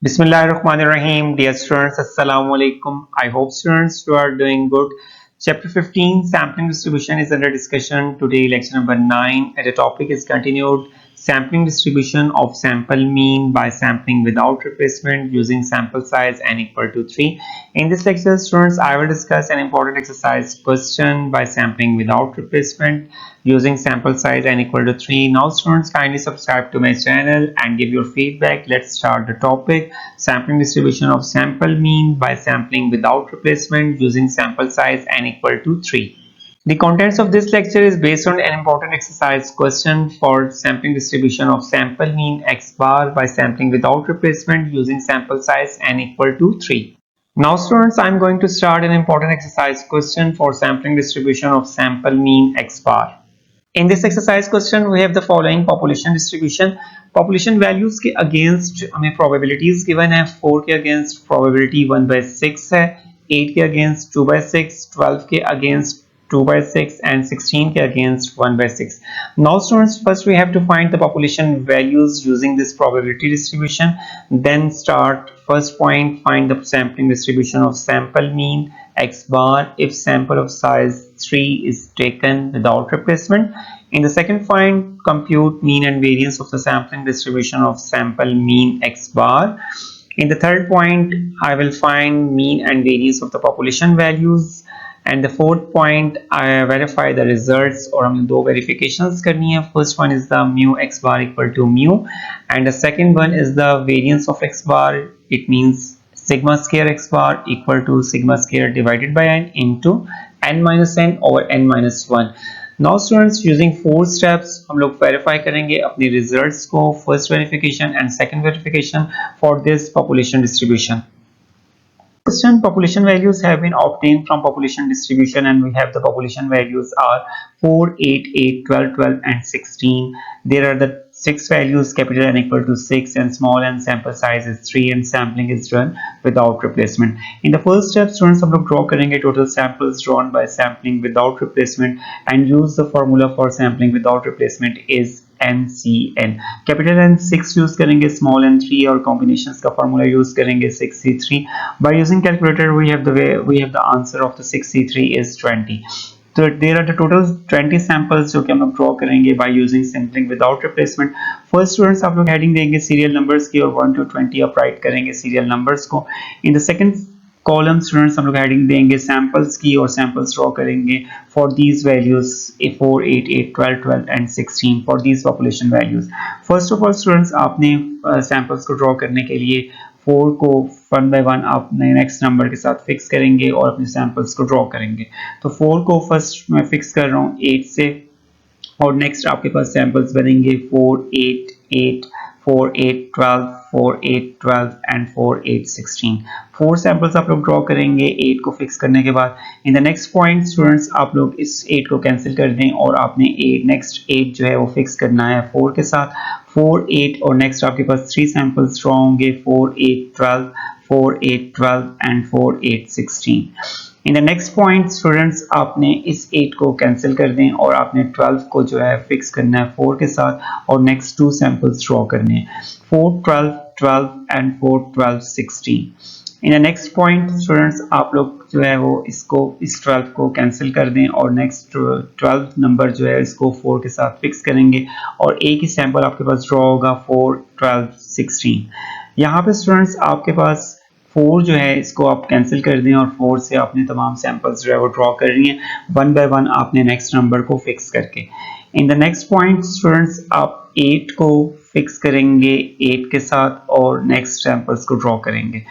Bismillahirrahmanirrahim. Dear students, Assalamu alaikum. I hope students you are doing good. Chapter 15 sampling distribution is under discussion today. Lecture number 9 and the topic is continued sampling distribution of sample mean by sampling without replacement using sample size n equal to 3. In this lecture, students, I will discuss an important exercise question by sampling without replacement using sample size n equal to 3. Now students, kindly subscribe to my channel and give your feedback. Let's start the topic. Sampling distribution of sample mean by sampling without replacement using sample size n equal to 3. The contents of this lecture is based on an important exercise question for sampling distribution of sample mean x bar by sampling without replacement using sample size n equal to 3. Now students, I am going to start an important exercise question for sampling distribution of sample mean x bar. In this exercise question, we have the following population distribution. Population values के against हमें probabilities given है. 4 के against probability 1/6 है, 8 के against 2/6, 12 के against 2/6 and 16 के against 1/6. Now students, first we have to find the population values using this probability distribution. Then start first point, find the sampling distribution of sample mean x bar if sample of size 3 is taken without replacement. In the second point, compute mean and variance of the sampling distribution of sample mean x bar. In the third point, I will find mean and variance of the population values. And the fourth point, I verify the results और हमें दो verifications करनी है. First one is the mu x bar equal to mu and the second one is the variance of x bar. It means sigma square x bar equal to sigma square divided by n into n minus n over n minus 1. Now students, using 4 steps हम लोग verify करेंगे अपने results को. First verification and second verification for this population distribution. Question: population values have been obtained from population distribution and we have the population values are 4, 8, 8, 12, 12 and 16. There are the 6 values, capital N equal to 6 and small n, sample size is 3 and sampling is done without replacement. In the first step, students हम लोग draw करेंगे total samples drawn by sampling without replacement and use the formula for sampling without replacement is NCN. Capital N 6 use करेंगे, small n 3 और combinations का formula use करेंगे 6C3. By using calculator we have the answer of the 6C3 is 20. So there are the total 20 samples जो कि हम लोग draw करेंगे by using sampling without replacement. First students, आप लोग हेडिंग देंगे सीरियल नंबर्स की और 1 to 20 अप राइट करेंगे सीरियल नंबर्स को. In the second column students हम लोग हेडिंग देंगे सैंपल्स की और सैंपल्स ड्रॉ करेंगे for these values 4, 8, 8, 12, 12 and 16 for these population values. First of all students, आपने सैंपल्स को ड्रॉ करने के लिए 4 को 1 by 1 आपने नेक्स्ट नंबर के साथ फिक्स करेंगे और अपने सैंपल्स को ड्रॉ करेंगे. तो 4 को फर्स्ट मैं फिक्स कर रहा हूँ 8 से और नेक्स्ट आपके पास सैंपल्स बनेंगे 4, 8, 8, 4, 8, 12, 4, 8, 12 एंड 4, 8, 16. 4 सैंपल्स आप लोग ड्रॉ करेंगे 8 को फिक्स करने के बाद. इन द नेक्स्ट पॉइंट स्टूडेंट्स, आप लोग इस 8 को कैंसिल कर दें और आपने नेक्स्ट 8 जो है वो फिक्स करना है 4 के साथ. 4, 8 और नेक्स्ट आपके पास 3 सैंपल्स ड्रॉ होंगे 4, 8, 12, 4, 8, 12 and 4, 8, 16. In the next point students, आपने इस 8 को कैंसिल कर दें और आपने 12 को जो है फिक्स करना है 4 के साथ और नेक्स्ट 2 सैंपल्स ड्रॉ करने हैं 4, 12, 12 and 4, 12, 16. In the next point students, आप लोग जो है वो इस 12 को कैंसिल कर दें और नेक्स्ट 12 नंबर जो है इसको 4 के साथ फिक्स करेंगे और एक ही सैंपल आपके पास ड्रॉ होगा 4, 12, 16. यहाँ पे स्टूडेंट्स आपके पास 4 जो है इसको आप कैंसिल कर दें और 4 से आपने तमाम सैंपल्स जो है वो ड्रॉ कर रही हैं 1 by 1 आपने नेक्स्ट नंबर को फिक्स करके. इन द नेक्स्ट पॉइंट स्टूडेंट्स, आप 8 को फिक्स करेंगे 8 के साथ और नेक्स्ट सैंपल्स को ड्रॉ करेंगे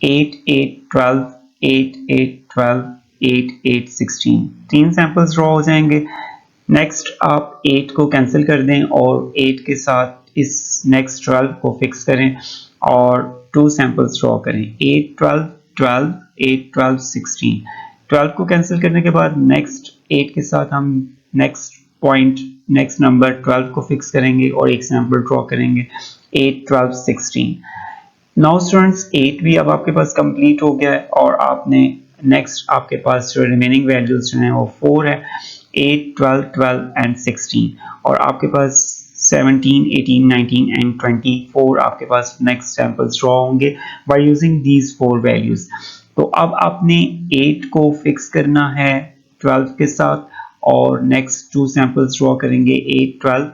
8, 8, 12, 8, 8, 12, 8, 8, 16. 3 सैंपल्स ड्रॉ हो जाएंगे. नेक्स्ट आप 8 को कैंसिल कर दें और 8 के साथ इस नेक्स्ट 12 को फिक्स करें और 2 सैंपल्स ड्रॉ करें 8, 12, 12, 8, 12, 16. 12 को कैंसिल करने के बाद नेक्स्ट 8 के साथ हम नेक्स्ट पॉइंट नेक्स्ट नंबर 12 को फिक्स करेंगे और एक सैंपल ड्रॉ करेंगे 8, 12, 16. नाउ स्टूडेंट्स, 8 भी अब आपके पास कंप्लीट हो गया है और आपने नेक्स्ट आपके पास जो रिमेनिंग वैल्यूज जो हैं वो 4 है 8, 12, 12 एंड 16 और आपके पास 17, 18, 19 एंड 24 आपके पास नेक्स्ट सैंपल्स ड्रॉ होंगे बाय यूजिंग दीज 4 वैल्यूज। तो अब आपने 8 को फिक्स करना है 12 के साथ और नेक्स्ट 2 सैंपल्स ड्रॉ करेंगे 8, 12,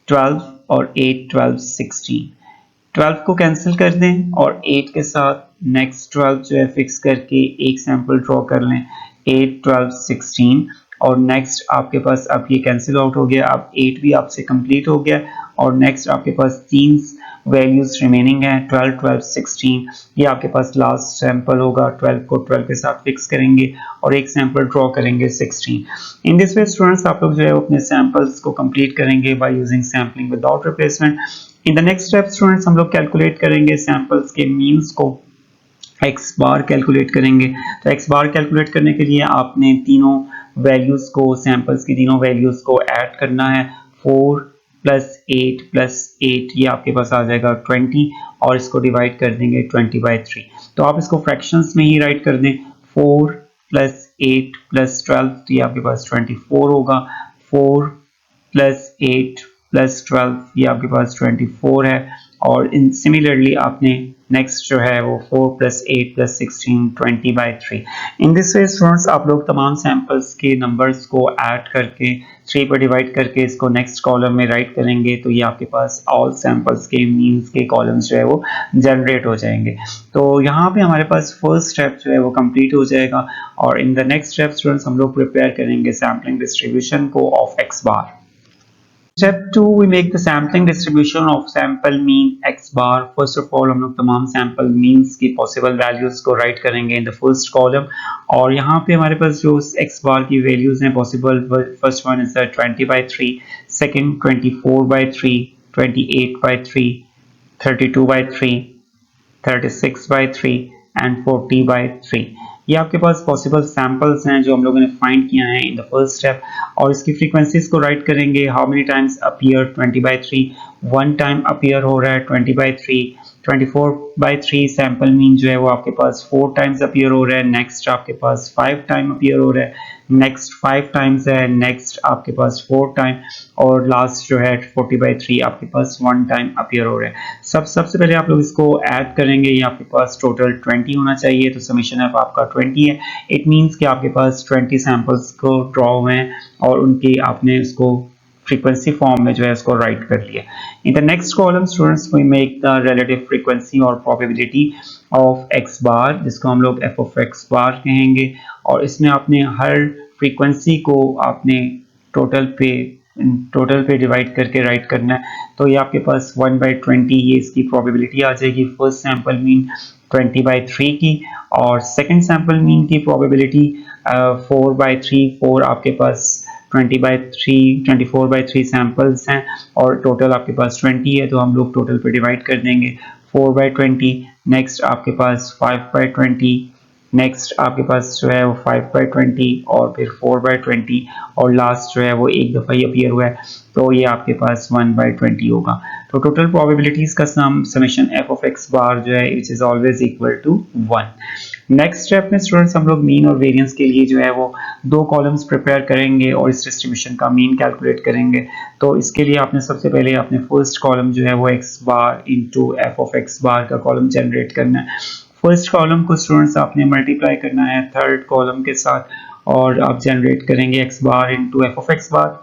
12 और 8, 12, 16। 12 को कैंसिल कर दें और 8 के साथ नेक्स्ट 12 जो है फिक्स करके एक सैंपल ड्रॉ कर लें 8, 12, 16 और नेक्स्ट आपके पास अब ये कैंसिल आउट हो गया। अब 8 भी आपसे कंप्लीट हो गया और नेक्स्ट आपके पास 3 वैल्यूज रिमेनिंग है 12, 12, 16। ये आपके पास लास्ट सैंपल होगा। 12 को 12 के साथ फिक्स करेंगे और एक सैंपल ड्रॉ करेंगे 16। इन दिस वे स्टूडेंट्स आप लोग जो है अपने सैंपल्स को कंप्लीट करेंगे by using sampling without replacement. In the next step students हम लोग कैलकुलेट करेंगे सैंपल्स के मीन्स को, एक्स बार कैलकुलेट करेंगे। तो एक्स बार कैलकुलेट करने के लिए आपने तीनों वैल्यूज को, सैंपल्स की तीनों वैल्यूज को ऐड करना है। 4 प्लस 8 प्लस 8 ये आपके पास आ जाएगा 20 और इसको डिवाइड कर देंगे 20/3। तो आप इसको फ्रैक्शंस में ही राइट कर दें। 4 प्लस 8 प्लस 12 ये आपके पास 24 होगा। 4 प्लस 8 प्लस 12 ये आपके पास 24 है और इन सिमिलरली आपने नेक्स्ट जो है वो 4 plus 8 plus 16 20/3। In this way students आप लोग तमाम सैंपल्स के नंबर्स को ऐड करके 3 पर डिवाइड करके इसको नेक्स्ट कॉलम में राइट करेंगे तो ये आपके पास ऑल सैंपल्स के मीन्स के कॉलम्स जो है वो जनरेट हो जाएंगे। तो यहाँ पे हमारे पास फर्स्ट स्टेप जो है वो कंप्लीट हो जाएगा और इन द नेक्स्ट स्टेप स्टूडेंट्स हम लोग प्रिपेयर करेंगे सैम्पलिंग डिस्ट्रीब्यूशन को of x bar. Step 2 we make the sampling distribution of sample mean x bar. First of all हम लोग तमाम sample means की possible values को write करेंगे in the first column और यहाँ पे हमारे पास जो x bar की values हैं possible, first one is 20/3, second 24/3, 28/3, 32/3, 36/3 and 40/3। ये आपके पास पॉसिबल सैंपल्स हैं जो हम लोगों ने फाइंड किया है इन द फर्स्ट स्टेप और इसकी फ्रीक्वेंसीज को राइट करेंगे। How many times appear 20/3, one time appear हो रहा है 20/3। 24/3 सैंपल मीन जो है वो आपके पास 4 टाइम्स अपीयर हो रहा है। नेक्स्ट आपके पास 5 टाइम अपीयर हो रहा है, नेक्स्ट 5 टाइम्स है, नेक्स्ट आपके पास 4 टाइम और लास्ट जो है 40/3 आपके पास 1 टाइम अपीयर हो रहा है। सबसे पहले आप लोग इसको ऐड करेंगे। ये आपके पास टोटल 20 होना चाहिए तो समीशन ऑफ आपका 20 है। इट मींस कि आपके पास 20 सैंपल्स को ड्रॉ हुए हैं और उनकी आपने उसको फ्रीक्वेंसी फॉर्म में जो है उसको राइट कर लिया। In the next column students we make the relative frequency और प्रोबेबिलिटी ऑफ एक्स बार जिसको हम लोग एफ ऑफ एक्स बार कहेंगे और इसमें आपने हर फ्रीक्वेंसी को आपने टोटल पे डिवाइड करके राइट करना है। तो ये आपके पास 1/20 ये इसकी प्रोबेबिलिटी आ जाएगी फर्स्ट सैंपल मीन 20/3 की और सेकंड सैंपल मीन की प्रोबेबिलिटी 4/3, 4 आपके पास 20/3 24/3 सैंपल्स हैं और टोटल आपके पास 20 है तो हम लोग टोटल पे डिवाइड कर देंगे 4/20। नेक्स्ट आपके पास 5/20, नेक्स्ट आपके पास जो है वो 5/20 और फिर 4/20 और लास्ट जो है वो एक दफ़ा ही अपीयर हुआ है तो ये आपके पास 1/20 होगा। तो टोटल प्रोबेबिलिटीज का summation f of x bar जो है which is always equal to 1। Next step में स्टूडेंट्स हम लोग मीन और वेरिएंस के लिए जो है वो 2 कॉलम्स प्रिपेयर करेंगे और इस डिस्ट्रीब्यूशन का मीन कैलकुलेट करेंगे। तो इसके लिए आपने सबसे पहले अपने फर्स्ट कॉलम जो है वो X bar into F of x bar का कॉलम जनरेट करना है। फर्स्ट कॉलम को स्टूडेंट्स आपने मल्टीप्लाई करना है थर्ड कॉलम के साथ और आप जनरेट करेंगे x bar into F of x bar.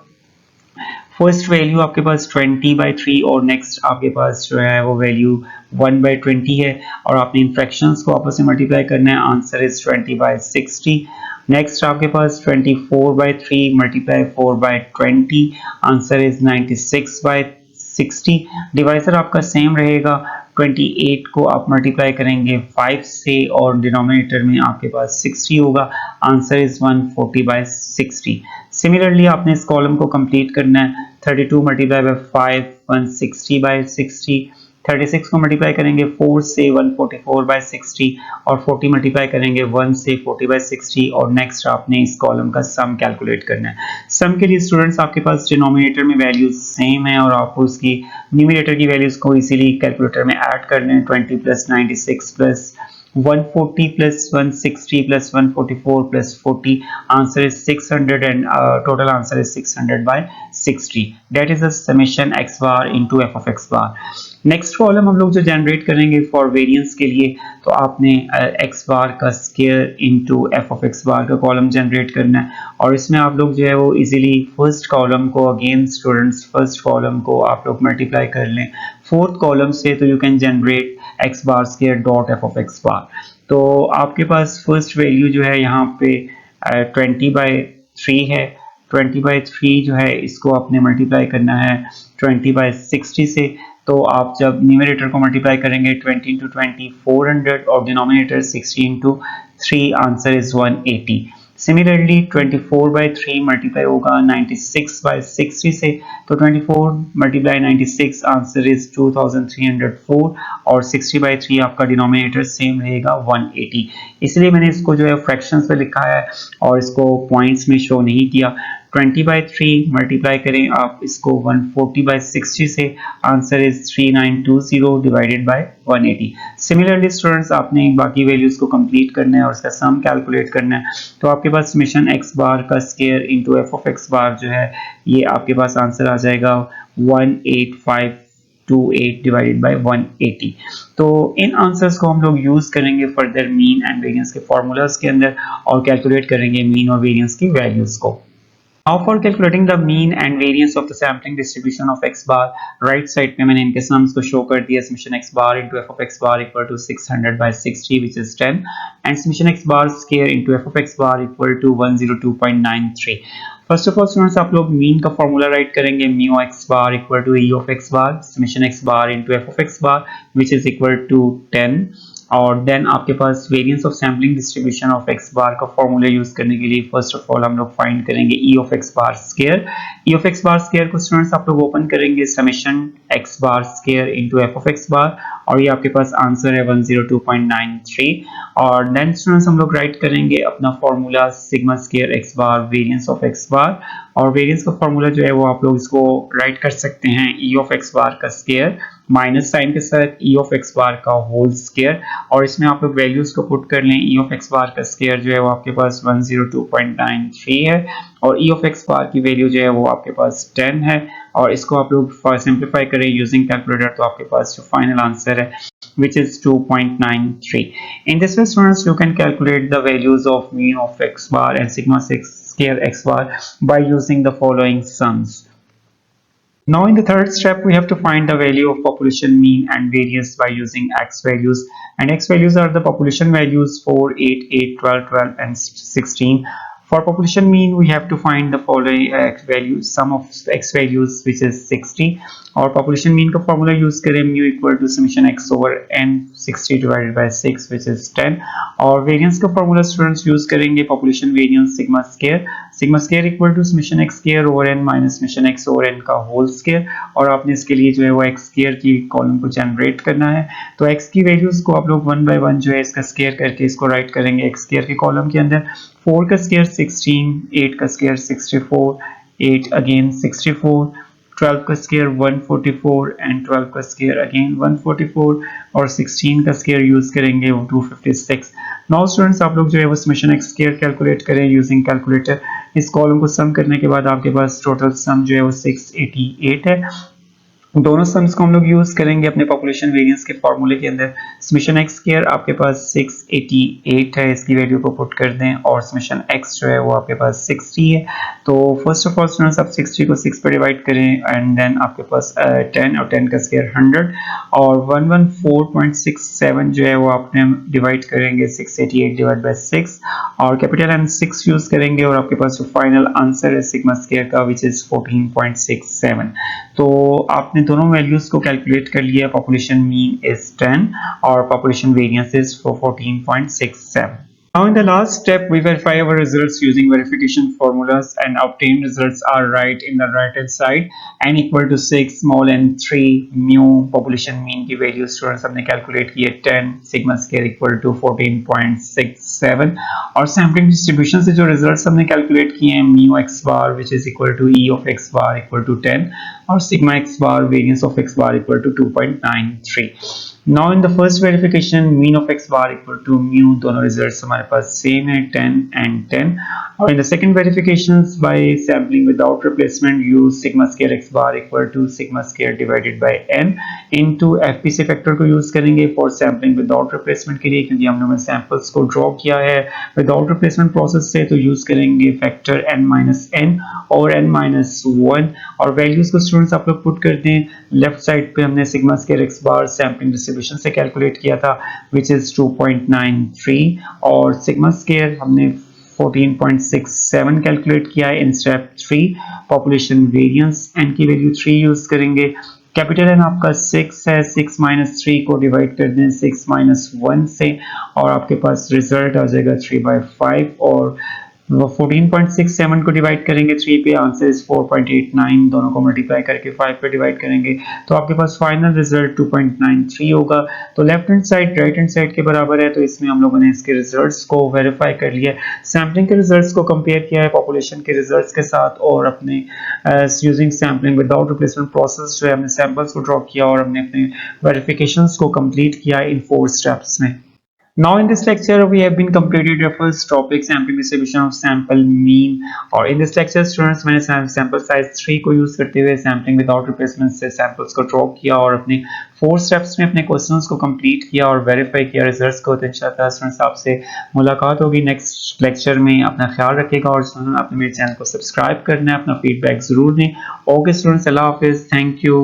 First value आपके पास 20/3 और नेक्स्ट आपके पास जो है वो वैल्यू 1/20 है और आपने इन फ्रैक्शंस को आपस में मल्टीप्लाई करना है। Answer is 20/60। नेक्स्ट आपके पास 24/3 मल्टीप्लाई 4/20, आंसर इज 96/60। डिवाइजर आपका सेम रहेगा। 28 को आप मल्टीप्लाई करेंगे 5 से और डिनोमिनेटर में आपके पास 60 होगा, आंसर इज 140/60। सिमिलरली आपने इस कॉलम को कंप्लीट करना है। 32 मल्टीप्लाई बाय 5 160/60, 36 को मल्टीप्लाई करेंगे 4 से 144/60 और 40 मल्टीप्लाई करेंगे 1 से 40/60 और नेक्स्ट आपने इस कॉलम का सम कैलकुलेट करना है। सम के लिए स्टूडेंट्स आपके पास डिनोमिनेटर में वैल्यूज सेम है और आपको उसकी न्यूमरेटर की वैल्यूज को इजीली कैलकुलेटर में ऐड करना है। 20 + 96 + 140 plus 160 plus 144 plus 40, answer is 600 and total answer is 600 by 60. That is the summation x bar into f of x bar. Next column हम लोग जो जनरेट करेंगे फॉर वेरिएंस के लिए, तो आपने एक्स बार का square into F of x bar का कॉलम जनरेट करना है, और इसमें आप लोग जो है वो इजीली फर्स्ट कॉलम को, अगेन स्टूडेंट्स फर्स्ट कॉलम को आप लोग मल्टीप्लाई कर लें फोर्थ कॉलम से, तो you can generate X bar square dot F of x bar. तो आपके पास फर्स्ट वैल्यू जो है यहाँ पे 20/3 है। 20/3 जो है इसको आपने मल्टीप्लाई करना है 20/60 से, तो आप जब न्यूमरेटर को मल्टीप्लाई करेंगे 20 इंटू 20 400 और denominator 60 into 3, answer is 180। Similarly 24/3 multiply होगा 96/60 से, तो 24 मल्टीप्लाई 96, आंसर इज 2304 और 60/3 आपका डिनोमिनेटर सेम रहेगा 180। इसलिए मैंने इसको जो है फ्रैक्शंस पे लिखा है और इसको पॉइंट्स में शो नहीं किया। 20/3 मल्टीप्लाई करें आप इसको 140/60 से, answer is 3920 divided by 180। Similarly students आपने बाकी वैल्यूज को कंप्लीट करना है और उसका सम कैलकुलेट करना है, तो आपके पास समेशन एक्स बार का square into F of x bar जो है ये आपके पास आंसर आ जाएगा 18528 डिवाइडेड बाय 180। तो इन आंसर्स को हम लोग यूज करेंगे फर्दर मीन एंड वेरिएंस के फॉर्मूलाज के अंदर और कैलकुलेट करेंगे मीन और वेरिएंस की वैल्यूज को। Now for calculating the mean and variance of the sampling distribution of x bar, right side पे मैंने इनके सम्स को शो कर दिया। summation x bar into f of x bar equal to 600/60 which is 10 and summation x bar square into f of x bar equal to 102.93। First of all students आप लोग mean का formula write करेंगे mu x bar equal to E of x bar summation X bar into F of x bar which is equal to 10, और then आपके पास variance of sampling distribution of x bar का formula use करने के लिए first of all हम लोग find करेंगे E of x bar square. E of x bar square को स्टूडेंट्स आप लोग ओपन करेंगे summation X bar square into F of x bar, और ये आपके पास आंसर है 102.93। और देन स्टूडेंट्स हम लोग राइट करेंगे अपना formula sigma square X bar variance of x bar, और वेरिएंस का फॉर्मूला जो है वो आप लोग इसको राइट कर सकते हैं ई ऑफ एक्स बार का स्क्वायर माइनस साइन के साथ ई ऑफ एक्स बार का होल स्क्वायर, और इसमें आप लोग वैल्यूज को पुट कर लें। ई ऑफ एक्स बार का स्क्वायर जो है वो आपके पास 102.93 है और ई ऑफ एक्स बार की वैल्यू जो है वो आपके पास 10 है, और इसको आप लोग सिंप्लीफाई करें यूजिंग कैलकुलेटर, तो आपके पास जो फाइनल आंसर है which is 2.93। In this way students you can calculate the values of mean of x bar and sigma square x bar by using the following sums. Now in the third step we have to find the value of population mean and variance by using x values, and x values are the population values 4, 8, 8, 12, 12 and 16. For population mean we have to find the following x values, sum of x values which is 60, और population mean का formula use करें mu equal to summation x over n 60 divided by 6 which is 10, और variance का formula students use करेंगे population variance sigma square equal to summation x square over n minus summation x over n का whole square, और आपने इसके लिए जो है वो x square की कॉलम को जनरेट करना है। तो x की वैल्यूज को आप लोग 1 by 1 जो है इसका स्क्वायर करके इसको राइट करेंगे x square के कॉलम के अंदर। 4 का स्क्वायर 16, 8 का स्क्वायर 64, 8 अगेन 64, 12 का स्क्वायर 144 एंड 12 का स्क्वायर अगेन 144, और 16 का स्क्वायर यूज करेंगे 256। नाउ स्टूडेंट्स आप लोग जो है वो समेशन एक्स स्क्वायर कैलकुलेट करें यूजिंग कैलकुलेटर। इस कॉलम को सम करने के बाद आपके पास टोटल सम जो है वो 688 है। दोनों सम्स को हम लोग यूज करेंगे अपने पॉपुलेशन वेरिएंस के फॉर्मूले के अंदर। समेशन एक्स स्क्वायर आपके पास 688 है, इसकी वैल्यू को पुट कर दें, और समेशन एक्स जो है वो आपके पास 60 है। तो फर्स्ट ऑफ ऑल स्टूडेंट्स आप 60 को 6 पे डिवाइड करें एंड देन आपके पास 10 और 10 का स्क्वायर 100, और 114.67 जो है वो आपने डिवाइड करेंगे 688 डिवाइड बाय 6, और कैपिटल एम 6 यूज करेंगे, और आपके पास जो फाइनल आंसर है सिग्मा स्क्वायर का विच इज 14.67। तो आपने दोनों वैल्यूज को कैलकुलेट कर लिया। पॉपुलेशन मीन इज 10 और population variance is 14.67। Now in the last step we verify our results using verification formulas and obtained results are right in the right hand side, n equal to 6, small n 3, mu population mean की value students हमने calculate की है 10, sigma square equal to 14.67 7 और sampling distribution से जो results हमने calculate किए हैं mu x bar which is equal to E of x bar equal to 10 और sigma x bar variance of x bar equal to 2.93. Now in the first verification mean of x bar equal to mu, दोनों results हमारे पास same है 10 and 10. और in the second verifications by sampling without replacement use sigma square x bar equal to sigma square divided by n into FPC factor को use करेंगे for sampling without replacement के लिए, क्योंकि हमने samples को draw किया है without replacement प्रोसेस से, तो यूज करेंगे फैक्टर n-n और n-1 और वैल्यूज को स्टूडेंट्स आप लोग पुट कर दें. लेफ्ट साइड पे हमने सिग्मा स्क्वायर एक्स बार सैम्पलिंग डिस्ट्रीब्यूशन से कैलकुलेट किया था विच इज 2.93 और सिग्मा स्क्वायर हमने 14.67 कैलकुलेट किया है in step 3. Population variance n की वैल्यू 3 यूज करेंगे. कैपिटल एन आपका 6 है, 6 माइनस 3 को डिवाइड कर दें 6 माइनस 1 से और आपके पास रिजल्ट आ जाएगा 3/5 और 14.67 को डिवाइड करेंगे 3 पे, आंसर इज 4.89. दोनों को मल्टीप्लाई करके 5 पे डिवाइड करेंगे तो आपके पास फाइनल रिजल्ट 2.93 होगा. तो left hand side right hand side के बराबर है, तो इसमें हम लोगों ने इसके रिजल्ट्स को वेरीफाई कर लिया. सैम्पलिंग के रिजल्ट्स को कंपेयर किया है पॉपुलेशन के रिजल्ट्स के साथ और अपने using sampling without replacement process जो है हमने सैंपल्स को ड्रॉ किया और हमने अपने वेरिफिकेशंस को कंप्लीट किया इन 4 स्टेप्स में. Now in this lecture we have been completed your first topic sampling distribution of sample mean और in this lecture students मैंने sample size 3 को यूज करते हुए sampling without replacement से samples को ड्रॉ किया और अपने 4 स्टेप्स में अपने क्वेश्चंस को कंप्लीट किया और वेरीफाई किया रिजल्ट्स को. तो इंशाल्लाह स्टूडेंट्स आपसे मुलाकात होगी नेक्स्ट लेक्चर में. अपना ख्याल रखिएगा और आपने मेरे चैनल को सब्सक्राइब करना है. अपना फीडबैक जरूर दें. Okay students, Allah Hafiz, thank you.